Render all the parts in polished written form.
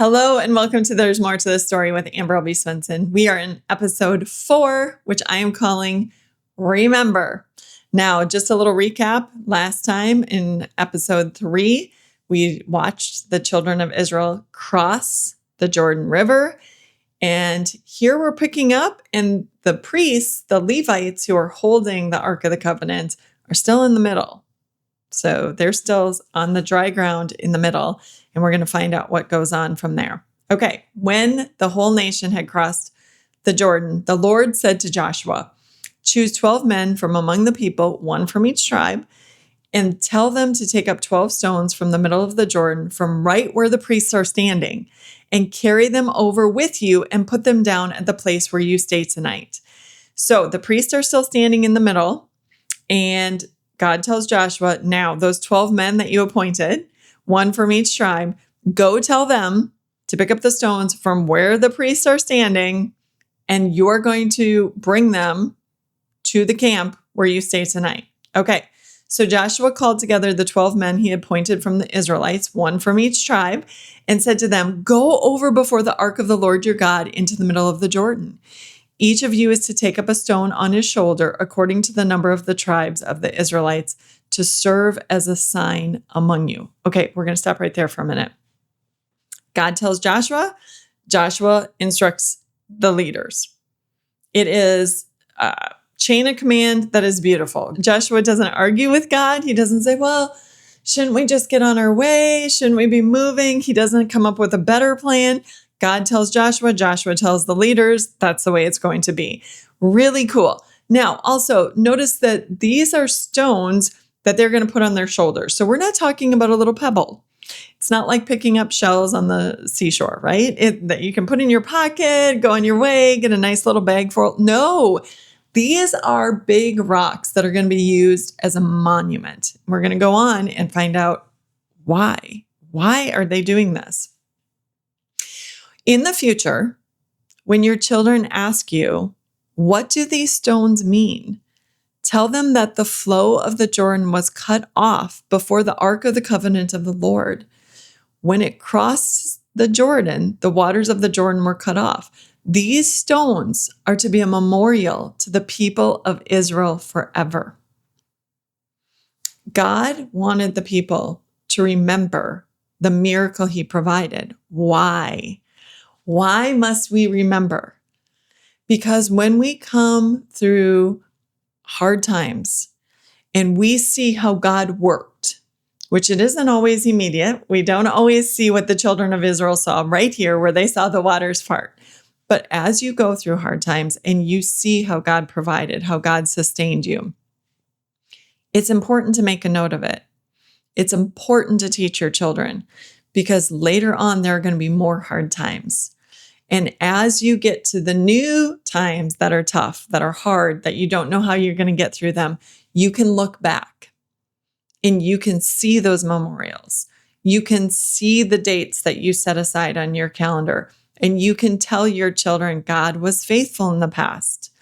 Hello and welcome to There's More to This Story with Amber Albee Swenson. We are in episode 4, which I am calling Remember. Now, just a little recap. Last time in episode 3, we watched the children of Israel cross the Jordan River. And here we're picking up, and the priests, the Levites who are holding the Ark of the Covenant, are still in the middle. So they're still on the dry ground in the middle, and we're going to find out what goes on from there. Okay, when the whole nation had crossed the Jordan, the Lord said to Joshua, "Choose 12 men from among the people, one from each tribe, and tell them to take up 12 stones from the middle of the Jordan, from right where the priests are standing, and carry them over with you and put them down at the place where you stay tonight." So the priests are still standing in the middle, and God tells Joshua, now those 12 men that you appointed, one from each tribe, go tell them to pick up the stones from where the priests are standing, and you're going to bring them to the camp where you stay tonight. Okay, so Joshua called together the 12 men he appointed from the Israelites, one from each tribe, and said to them, "Go over before the ark of the Lord your God into the middle of the Jordan. Each of you is to take up a stone on his shoulder according to the number of the tribes of the Israelites to serve as a sign among you." Okay, we're going to stop right there for a minute. God tells Joshua, Joshua instructs the leaders. It is a chain of command that is beautiful. Joshua doesn't argue with God. He doesn't say, well, shouldn't we just get on our way? Shouldn't we be moving? He doesn't come up with a better plan. God tells Joshua, Joshua tells the leaders, that's the way it's going to be. Really cool. Now, also notice that these are stones that they're going to put on their shoulders. So we're not talking about a little pebble. It's not like picking up shells on the seashore, right? That you can put in your pocket, go on your way, get a nice little bag full. No, these are big rocks that are going to be used as a monument. We're going to go on and find out why. Why are they doing this? In the future, when your children ask you, what do these stones mean? Tell them that the flow of the Jordan was cut off before the Ark of the Covenant of the Lord. When it crossed the Jordan, the waters of the Jordan were cut off. These stones are to be a memorial to the people of Israel forever. God wanted the people to remember the miracle he provided. Why? Why must we remember? Because when we come through hard times and we see how God worked, which it isn't always immediate. We don't always see what the children of Israel saw right here where they saw the waters part. But as you go through hard times and you see how God provided, how God sustained you, it's important to make a note of it. It's important to teach your children because later on there are going to be more hard times. And as you get to the new times that are tough, that are hard, that you don't know how you're going to get through them, you can look back and you can see those memorials. You can see the dates that you set aside on your calendar, and you can tell your children God was faithful in the past.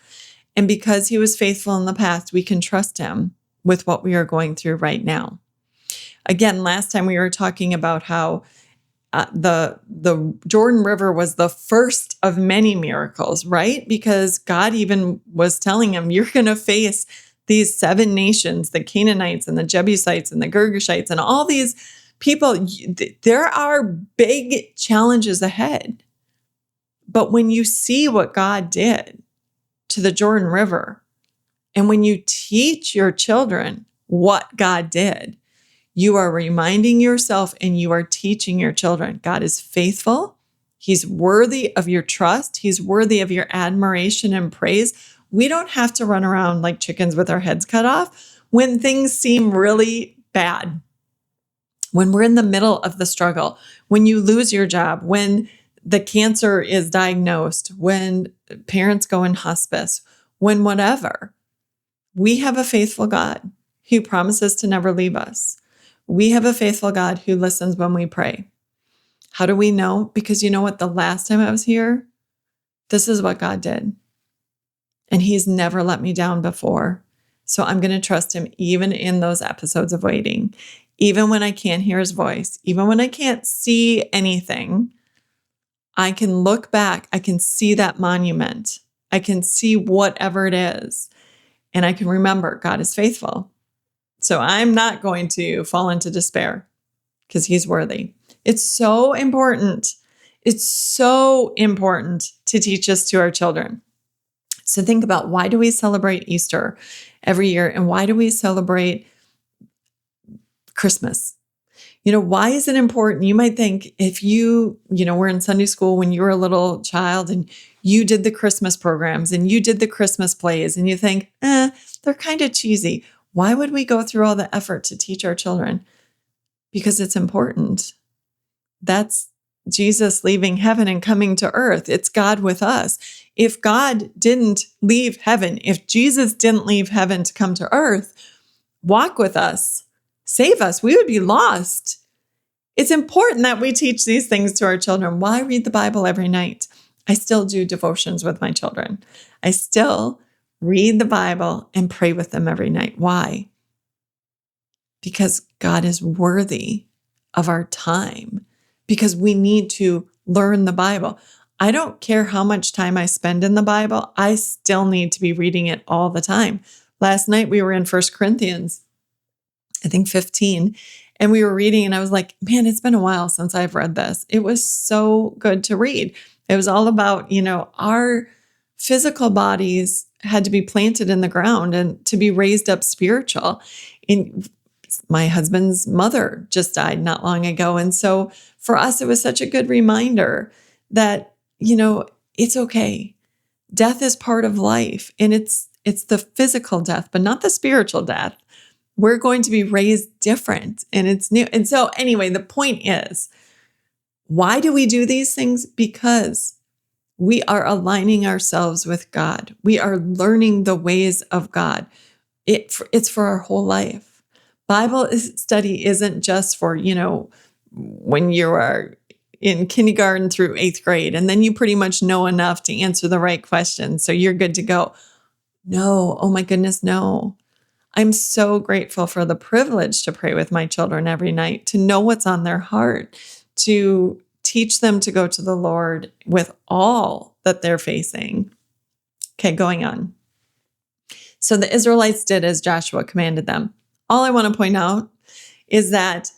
And because he was faithful in the past, we can trust him with what we are going through right now. Again, last time we were talking about how the Jordan River was the first of many miracles, right? Because God even was telling him, you're going to face these 7 nations, the Canaanites and the Jebusites and the Girgashites and all these people. There are big challenges ahead. But when you see what God did to the Jordan River, and when you teach your children what God did, you are reminding yourself and you are teaching your children God is faithful. He's worthy of your trust. He's worthy of your admiration and praise. We don't have to run around like chickens with our heads cut off when things seem really bad. When we're in the middle of the struggle, when you lose your job, when the cancer is diagnosed, when parents go in hospice, when whatever, we have a faithful God who promises to never leave us. We have a faithful God who listens when we pray. How do we know? Because you know what? The last time I was here, this is what God did. And he's never let me down before. So I'm going to trust him even in those episodes of waiting, even when I can't hear his voice, even when I can't see anything. I can look back, I can see that monument, I can see whatever it is, and I can remember God is faithful. So I'm not going to fall into despair because he's worthy. It's so important. It's so important to teach this to our children. So think about, why do we celebrate Easter every year? And why do we celebrate Christmas? Why is it important? You might think, if you were in Sunday school when you were a little child and you did the Christmas programs and you did the Christmas plays and you think, they're kind of cheesy. Why would we go through all the effort to teach our children? Because it's important. That's Jesus leaving heaven and coming to earth. It's God with us. If God didn't leave heaven, if Jesus didn't leave heaven to come to earth, walk with us, save us, we would be lost. It's important that we teach these things to our children. Why read the Bible every night? I still do devotions with my children. I still read the Bible and pray with them every night. Why? Because God is worthy of our time, because we need to learn the Bible. I don't care how much time I spend in the Bible, I still need to be reading it all the time. Last night we were in 1 Corinthians, I think 15, and we were reading and I was like, man, it's been a while since I've read this. It was so good to read. It was all about, our physical bodies had to be planted in the ground and to be raised up spiritual. And my husband's mother just died not long ago. And so for us, it was such a good reminder that, it's okay. Death is part of life, and it's the physical death, but not the spiritual death. We're going to be raised different, and it's new. And so anyway, the point is, why do we do these things? Because we are aligning ourselves with God. We are learning the ways of God. It's for our whole life. Bible study isn't just for, when you are in kindergarten through 8th grade, and then you pretty much know enough to answer the right questions, so you're good to go. No, oh my goodness, no. I'm so grateful for the privilege to pray with my children every night, to know what's on their heart, to teach them to go to the Lord with all that they're facing. Okay, going on. So the Israelites did as Joshua commanded them. All I want to point out is that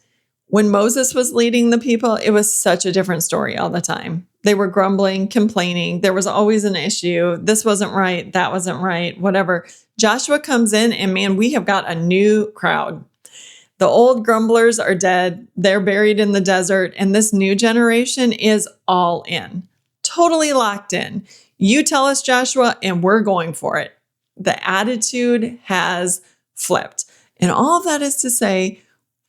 when Moses was leading the people, it was such a different story all the time. They were grumbling, complaining. There was always an issue. This wasn't right. That wasn't right. Whatever. Joshua comes in and man, we have got a new crowd. The old grumblers are dead. They're buried in the desert. And this new generation is all in, totally locked in. You tell us, Joshua, and we're going for it. The attitude has flipped. And all of that is to say,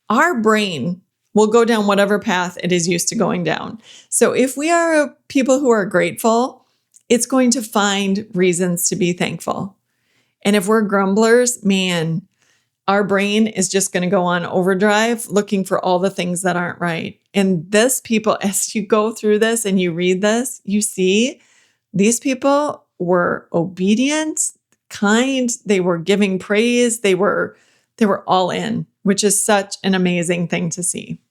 our brain will go down whatever path it is used to going down. So if we are people who are grateful, it's going to find reasons to be thankful. And if we're grumblers, man, our brain is just going to go on overdrive looking for all the things that aren't right. And this people, as you go through this and you read this, you see these people were obedient, kind, they were giving praise, they were all in, which is such an amazing thing to see.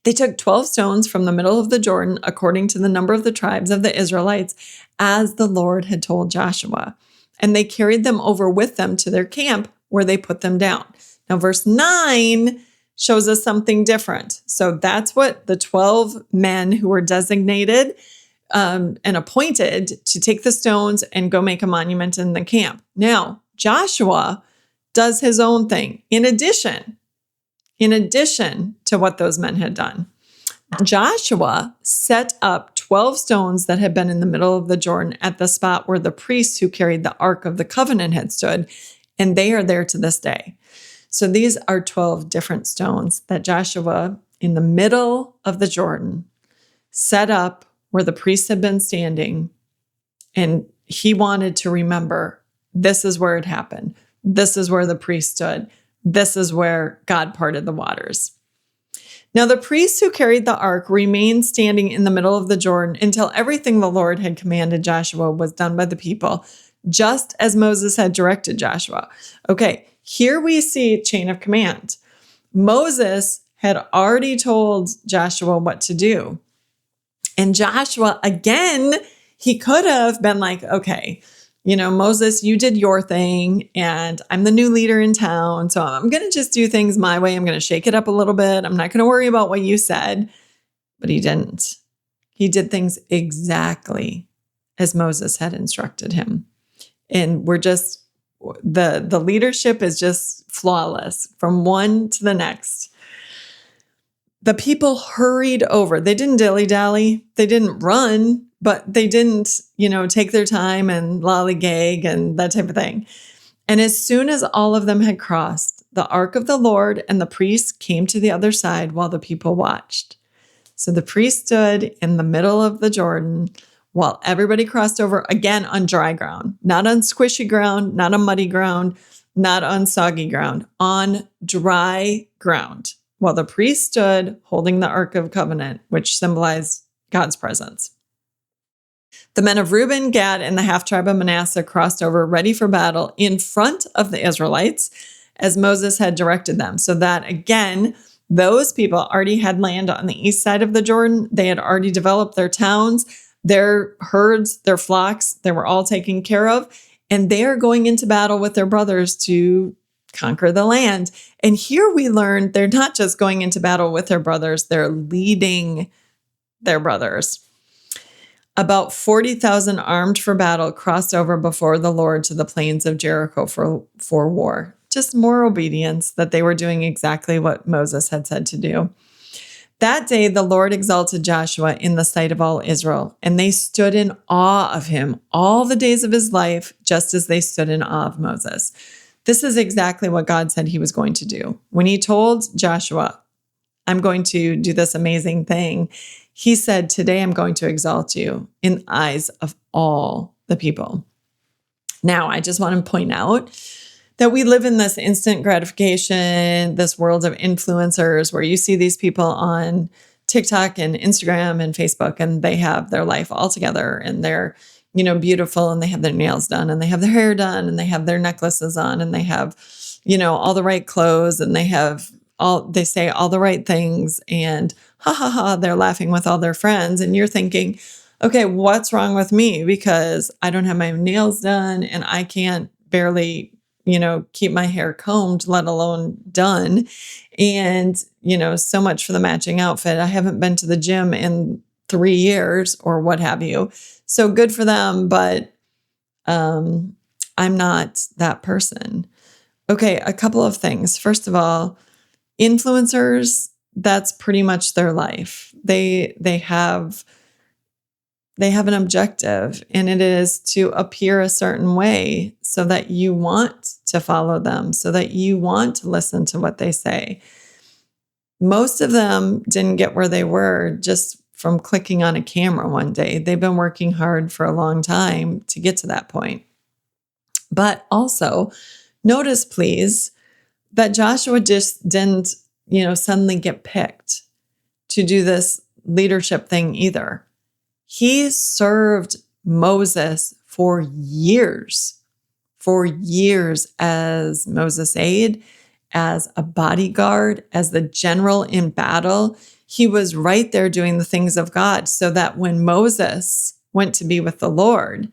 They took 12 stones from the middle of the Jordan, according to the number of the tribes of the Israelites, as the Lord had told Joshua. And they carried them over with them to their camp, where they put them down. Now, verse 9 shows us something different. So that's what the 12 men who were designated and appointed to take the stones and go make a monument in the camp. Now, Joshua does his own thing in addition to what those men had done. Joshua set up 12 stones that had been in the middle of the Jordan at the spot where the priests who carried the Ark of the Covenant had stood, and they are there to this day. So these are 12 different stones that Joshua, in the middle of the Jordan, set up where the priests had been standing, and he wanted to remember, this is where it happened. This is where the priest stood. This is where God parted the waters. Now, the priests who carried the ark remained standing in the middle of the Jordan until everything the Lord had commanded Joshua was done by the people, just as Moses had directed Joshua. Okay, here we see chain of command. Moses had already told Joshua what to do. And Joshua, again, he could have been like, okay, Moses, you did your thing and I'm the new leader in town. So I'm going to just do things my way. I'm going to shake it up a little bit. I'm not going to worry about what you said. But he didn't. He did things exactly as Moses had instructed him. And the leadership is just flawless from one to the next. The people hurried over. They didn't dilly-dally. They didn't run, but they didn't, take their time and lollygag and that type of thing. And as soon as all of them had crossed, the ark of the Lord and the priests came to the other side while the people watched. So the priest stood in the middle of the Jordan while everybody crossed over, again on dry ground, not on squishy ground, not on muddy ground, not on soggy ground, on dry ground, while the priest stood holding the Ark of Covenant, which symbolized God's presence. The men of Reuben, Gad, and the half-tribe of Manasseh crossed over ready for battle in front of the Israelites as Moses had directed them. So that, again, those people already had land on the east side of the Jordan. They had already developed their towns, their herds, their flocks. They were all taken care of. And they are going into battle with their brothers to conquer the land. And here we learn they're not just going into battle with their brothers, they're leading their brothers. About 40,000 armed for battle crossed over before the Lord to the plains of Jericho for war. Just more obedience that they were doing exactly what Moses had said to do. That day, the Lord exalted Joshua in the sight of all Israel, and they stood in awe of him all the days of his life, just as they stood in awe of Moses. This is exactly what God said he was going to do. When he told Joshua, I'm going to do this amazing thing, he said, today I'm going to exalt you in the eyes of all the people. Now, I just want to point out that we live in this instant gratification, this world of influencers where you see these people on TikTok and Instagram and Facebook, and they have their life all together and they're, beautiful, and they have their nails done and they have their hair done and they have their necklaces on and they have, all the right clothes and they say all the right things and ha ha ha, they're laughing with all their friends. And you're thinking, okay, what's wrong with me? Because I don't have my nails done and I can't barely keep my hair combed, let alone done. And, so much for the matching outfit. I haven't been to the gym in 3 years or what have you. So good for them, but I'm not that person. Okay, a couple of things. First of all, influencers, that's pretty much their life. They have an objective, and it is to appear a certain way so that you want to follow them, so that you want to listen to what they say. Most of them didn't get where they were just from clicking on a camera one day. They've been working hard for a long time to get to that point. But also, notice, please, that Joshua just didn't, suddenly get picked to do this leadership thing either. He served Moses for years as Moses' aide, as a bodyguard, as the general in battle. He was right there doing the things of God so that when Moses went to be with the Lord,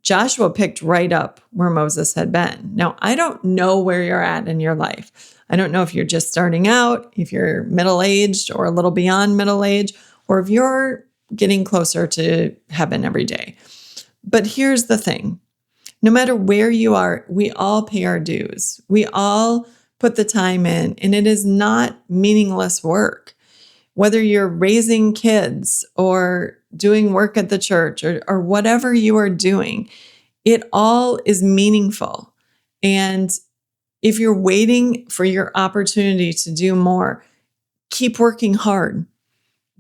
Joshua picked right up where Moses had been. Now, I don't know where you're at in your life. I don't know if you're just starting out, if you're middle-aged or a little beyond middle age, or if you're getting closer to heaven every day. But here's the thing. No matter where you are, we all pay our dues. We all put the time in, and it is not meaningless work. Whether you're raising kids or doing work at the church or whatever you are doing, it all is meaningful. And if you're waiting for your opportunity to do more, keep working hard.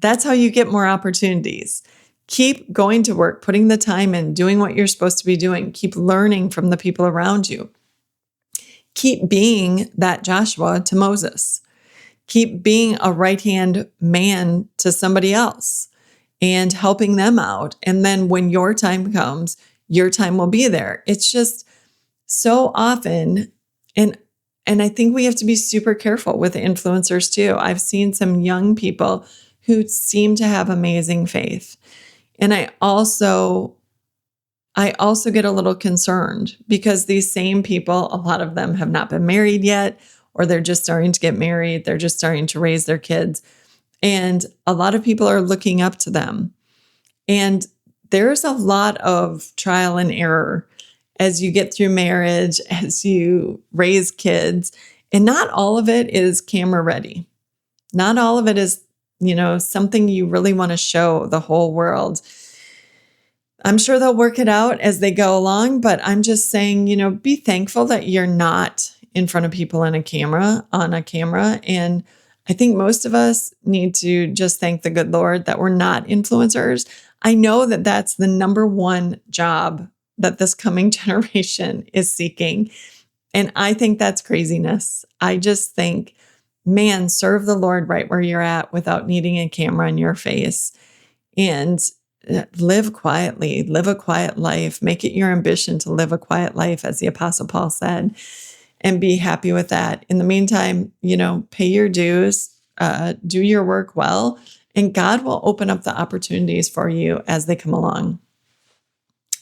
That's how you get more opportunities. Keep going to work, putting the time in, doing what you're supposed to be doing. Keep learning from the people around you. Keep being that Joshua to Moses. Keep being a right-hand man to somebody else and helping them out. And then when your time comes, your time will be there. It's just so often, and I think we have to be super careful with influencers too. I've seen some young people who seem to have amazing faith. And I also get a little concerned because these same people, a lot of them have not been married yet, or they're just starting to get married. They're just starting to raise their kids. And a lot of people are looking up to them. And there's a lot of trial and error as you get through marriage, as you raise kids. And not all of it is camera ready. Not all of it is, something you really want to show the whole world. I'm sure they'll work it out as they go along, but I'm just saying, be thankful that you're not in front of people on a camera. And I think most of us need to just thank the good Lord that we're not influencers. I know that that's the number one job that this coming generation is seeking. And I think that's craziness. I just think, man, serve the Lord right where you're at without needing a camera in your face. And live quietly, live a quiet life, make it your ambition to live a quiet life, as the Apostle Paul said, and be happy with that. In the meantime, pay your dues, do your work well, and God will open up the opportunities for you as they come along.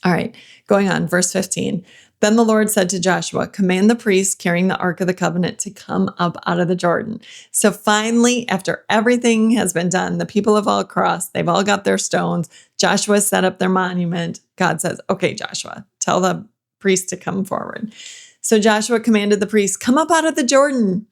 All right, going on, verse 15. Then the Lord said to Joshua, command the priests carrying the Ark of the Covenant to come up out of the Jordan. So finally, after everything has been done, the people have all crossed. They've all got their stones. Joshua set up their monument. God says, okay, Joshua, tell the priests to come forward. So Joshua commanded the priests, come up out of the Jordan.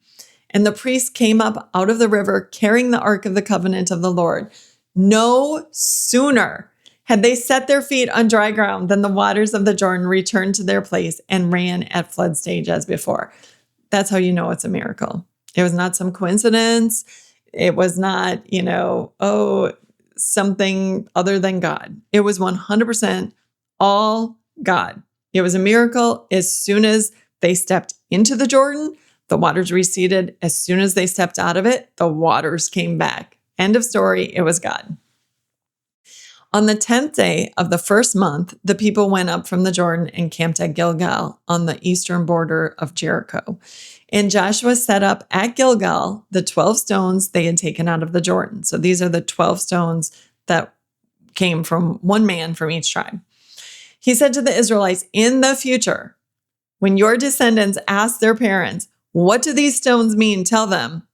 And the priests came up out of the river carrying the Ark of the Covenant of the Lord. No sooner had they set their feet on dry ground, then the waters of the Jordan returned to their place and ran at flood stage as before. That's how you know it's a miracle. It was not some coincidence. It was not, something other than God. It was 100% all God. It was a miracle. As soon as they stepped into the Jordan, the waters receded. As soon as they stepped out of it, the waters came back. End of story. It was God. On the 10th day of the first month, the people went up from the Jordan and camped at Gilgal on the eastern border of Jericho. And Joshua set up at Gilgal the 12 stones they had taken out of the Jordan. So these are the 12 stones that came from one man from each tribe. He said to the Israelites, in the future, when your descendants ask their parents, what do these stones mean? Tell them,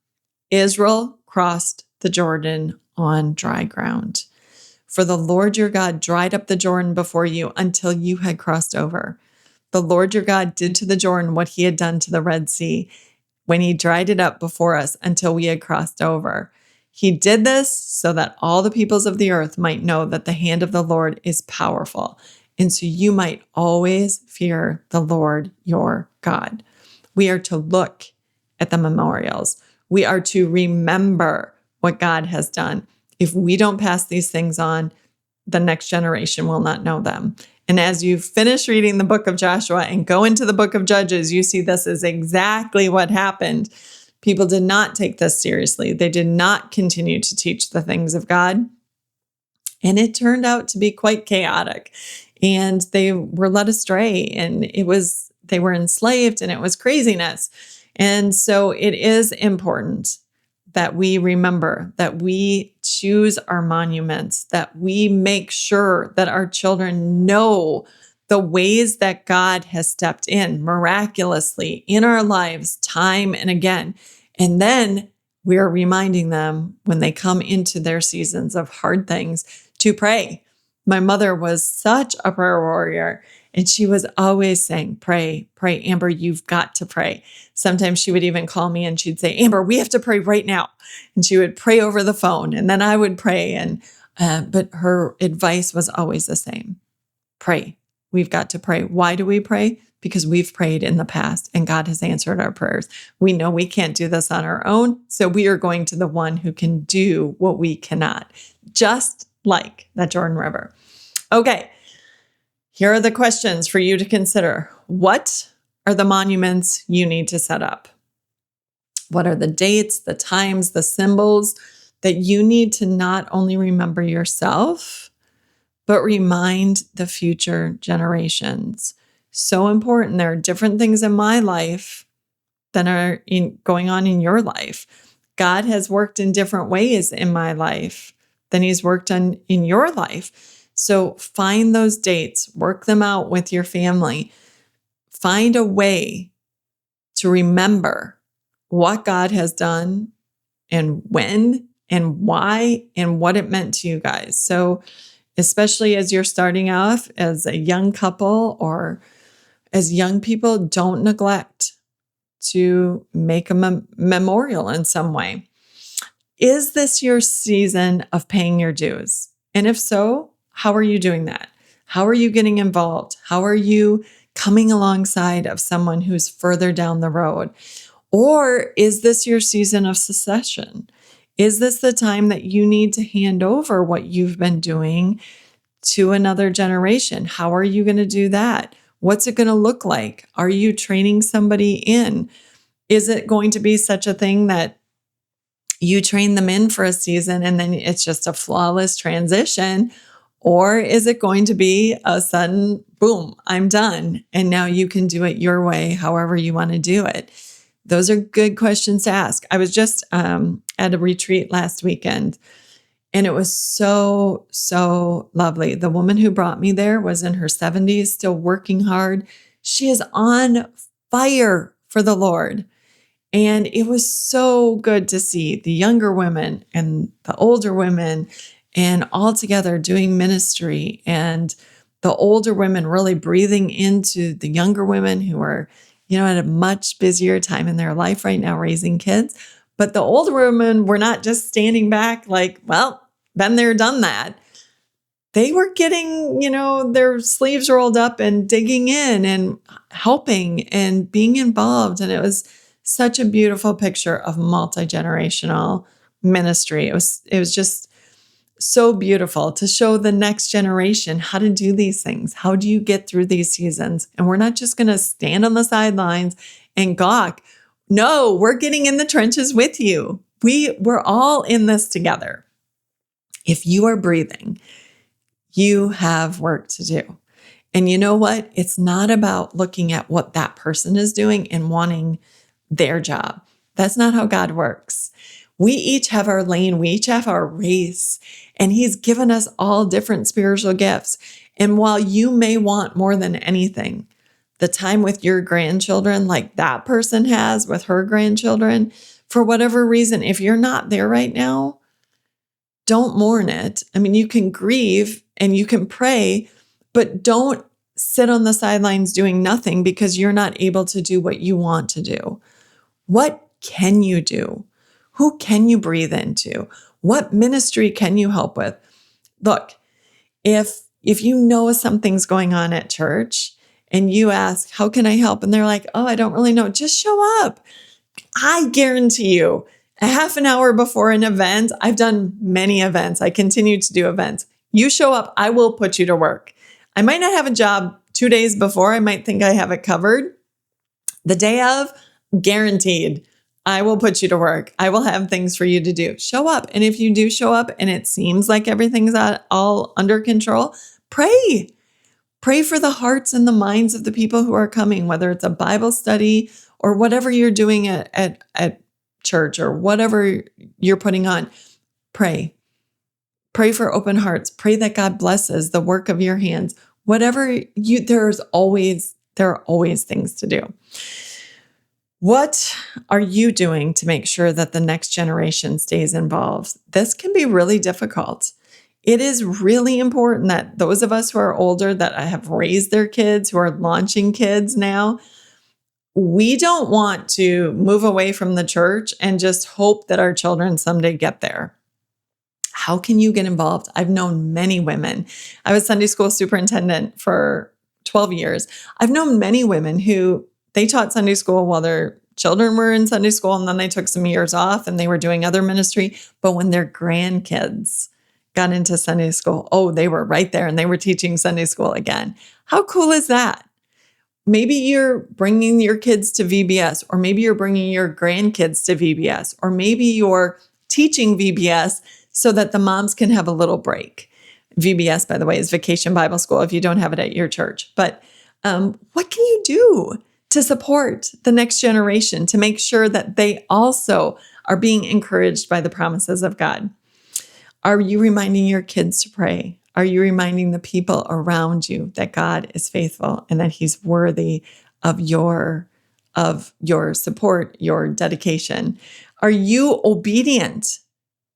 Israel crossed the Jordan on dry ground. For the Lord your God dried up the Jordan before you until you had crossed over. The Lord your God did to the Jordan what he had done to the Red Sea when he dried it up before us until we had crossed over. He did this so that all the peoples of the earth might know that the hand of the Lord is powerful, and so you might always fear the Lord your God. We are to look at the memorials. We are to remember what God has done. If we don't pass these things on, the next generation will not know them. And as you finish reading the book of Joshua and go into the book of Judges, you see this is exactly what happened. People did not take this seriously. They did not continue to teach the things of God. And it turned out to be quite chaotic. And they were led astray, and they were enslaved, and it was craziness. And so it is important that we remember, that we choose our monuments, that we make sure that our children know the ways that God has stepped in miraculously in our lives time and again. And then we are reminding them when they come into their seasons of hard things to pray. My mother was such a prayer warrior, and she was always saying, pray, pray. Amber, you've got to pray. Sometimes she would even call me and she'd say, Amber, we have to pray right now. And she would pray over the phone, and then I would pray. But her advice was always the same. Pray. We've got to pray. Why do we pray? Because we've prayed in the past and God has answered our prayers. We know we can't do this on our own, so we are going to the one who can do what we cannot, just like that Jordan River. Okay. Here are the questions for you to consider. What are the monuments you need to set up? What are the dates, the times, the symbols that you need to not only remember yourself, but remind the future generations? So important. There are different things in my life that are going on in your life. God has worked in different ways in my life than he's worked on in your life. So find those dates, work them out with your family. Find a way to remember what God has done and when and why and what it meant to you guys. So especially as you're starting off as a young couple or as young people, don't neglect to make a memorial in some way. Is this your season of paying your dues? And if so, how are you doing that? How are you getting involved? How are you coming alongside of someone who's further down the road? Or is this your season of succession? Is this the time that you need to hand over what you've been doing to another generation? How are you going to do that? What's it going to look like? Are you training somebody in? Is it going to be such a thing that you train them in for a season and then it's just a flawless transition? Or is it going to be a sudden, boom, I'm done. And now you can do it your way, however you want to do it. Those are good questions to ask. I was just at a retreat last weekend, and it was so, so lovely. The woman who brought me there was in her 70s, still working hard. She is on fire for the Lord. And it was so good to see the younger women and the older women and all together doing ministry, and the older women really breathing into the younger women who are, at a much busier time in their life right now, raising kids. But the older women were not just standing back like, well, been there, done that. They were getting, their sleeves rolled up and digging in and helping and being involved. And it was such a beautiful picture of multi-generational ministry. It was just so beautiful to show the next generation how to do these things. How do you get through these seasons? And we're not just going to stand on the sidelines and gawk. No, we're getting in the trenches with you. We're all in this together. If you are breathing, you have work to do. And you know what? It's not about looking at what that person is doing and wanting their job. That's not how God works. We each have our lane. We each have our race. And he's given us all different spiritual gifts. And while you may want more than anything, the time with your grandchildren, like that person has with her grandchildren, for whatever reason, if you're not there right now, don't mourn it. I mean, you can grieve and you can pray, but don't sit on the sidelines doing nothing because you're not able to do what you want to do. What can you do? Who can you breathe into? What ministry can you help with? Look, if you know something's going on at church and you ask, how can I help? And they're like, oh, I don't really know. Just show up. I guarantee you, a half an hour before an event, I've done many events. I continue to do events. You show up, I will put you to work. I might not have a job 2 days before. I might think I have it covered. The day of, guaranteed, I will put you to work. I will have things for you to do. Show up. And if you do show up and it seems like everything's all under control, pray. Pray for the hearts and the minds of the people who are coming, whether it's a Bible study or whatever you're doing at church or whatever you're putting on. Pray. Pray for open hearts. Pray that God blesses the work of your hands. There are always things to do. What are you doing to make sure that the next generation stays involved? This can be really difficult. It is really important that those of us who are older, that have raised their kids, who are launching kids now, we don't want to move away from the church and just hope that our children someday get there. How can you get involved? I've known many women. I was Sunday school superintendent for 12 years. I've known many women who they taught Sunday school while their children were in Sunday school, and then they took some years off and they were doing other ministry. But when their grandkids got into Sunday school, they were right there and they were teaching Sunday school again. How cool is that? Maybe you're bringing your kids to VBS, or maybe you're bringing your grandkids to VBS, or maybe you're teaching VBS so that the moms can have a little break. VBS, by the way, is Vacation Bible School if you don't have it at your church. But what can you do to support the next generation, to make sure that they also are being encouraged by the promises of God? Are you reminding your kids to pray? Are you reminding the people around you that God is faithful and that He's worthy of your support, your dedication? Are you obedient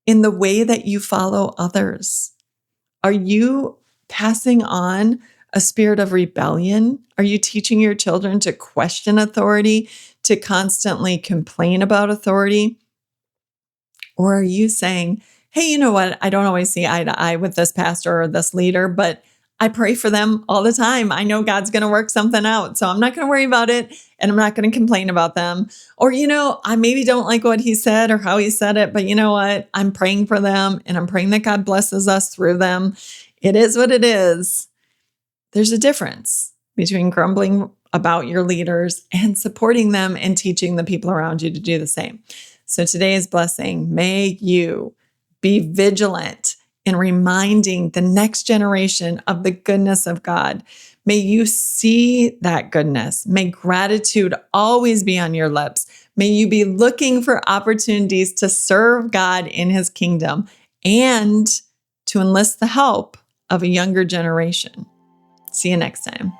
in the way that you follow others? Are you passing on a spirit of rebellion? Are you teaching your children to question authority, to constantly complain about authority? Or are you saying, hey, you know what? I don't always see eye to eye with this pastor or this leader, but I pray for them all the time. I know God's going to work something out. So I'm not going to worry about it and I'm not going to complain about them. Or, I maybe don't like what he said or how he said it, but you know what? I'm praying for them and I'm praying that God blesses us through them. It is what it is. There's a difference between grumbling about your leaders and supporting them and teaching the people around you to do the same. So today's blessing, may you be vigilant in reminding the next generation of the goodness of God. May you see that goodness. May gratitude always be on your lips. May you be looking for opportunities to serve God in His kingdom and to enlist the help of a younger generation. See you next time.